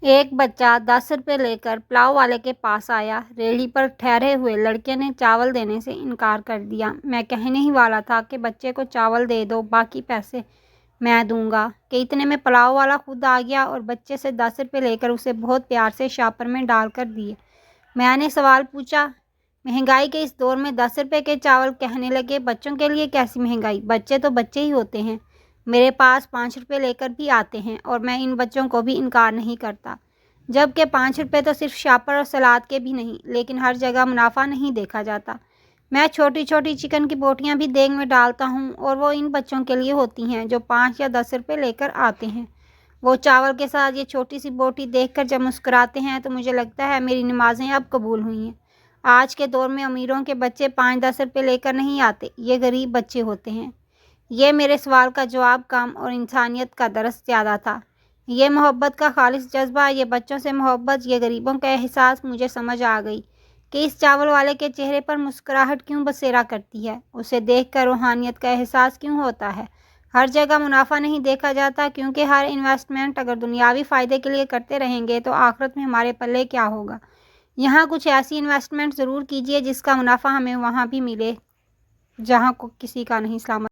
ایک بچہ 10 روپے لے کر پلاؤ والے کے پاس آیا۔ ریہڑی پر ٹھہرے ہوئے لڑکے نے چاول دینے سے انکار کر دیا۔ میں کہنے ہی والا تھا کہ بچے کو چاول دے دو، باقی پیسے میں دوں گا کہ اتنے میں پلاؤ والا خود آ گیا اور بچے سے 10 روپے لے کر اسے بہت پیار سے شاپر میں ڈال کر دیے۔ میں نے سوال پوچھا، مہنگائی کے اس دور میں 10 روپے کے چاول؟ کہنے لگے، بچوں کے لیے کیسی مہنگائی؟ بچے تو بچے ہی ہوتے ہیں، میرے پاس 5 روپے لے کر بھی آتے ہیں اور میں ان بچوں کو بھی انکار نہیں کرتا۔ جبکہ 5 روپے تو صرف شاپر اور سلاد کے بھی نہیں، لیکن ہر جگہ منافع نہیں دیکھا جاتا۔ میں چھوٹی چھوٹی چکن کی بوٹیاں بھی دیگ میں ڈالتا ہوں اور وہ ان بچوں کے لیے ہوتی ہیں جو 5 یا 10 روپے لے کر آتے ہیں۔ وہ چاول کے ساتھ یہ چھوٹی سی بوٹی دیکھ کر جب مسکراتے ہیں تو مجھے لگتا ہے میری نمازیں اب قبول ہوئی ہیں۔ آج کے دور میں امیروں کے بچے 5-10 روپے لے کر نہیں آتے، یہ غریب بچے ہوتے ہیں۔ یہ میرے سوال کا جواب کم اور انسانیت کا درس زیادہ تھا۔ یہ محبت کا خالص جذبہ، یہ بچوں سے محبت، یہ غریبوں کا احساس، مجھے سمجھ آ گئی کہ اس چاول والے کے چہرے پر مسکراہٹ کیوں بسیرا کرتی ہے، اسے دیکھ کر روحانیت کا احساس کیوں ہوتا ہے۔ ہر جگہ منافع نہیں دیکھا جاتا، کیونکہ ہر انویسٹمنٹ اگر دنیاوی فائدے کے لیے کرتے رہیں گے تو آخرت میں ہمارے پلے کیا ہوگا۔ یہاں کچھ ایسی انویسٹمنٹ ضرور کیجیے جس کا منافع ہمیں وہاں بھی ملے جہاں کسی کا نہیں۔ سلامت۔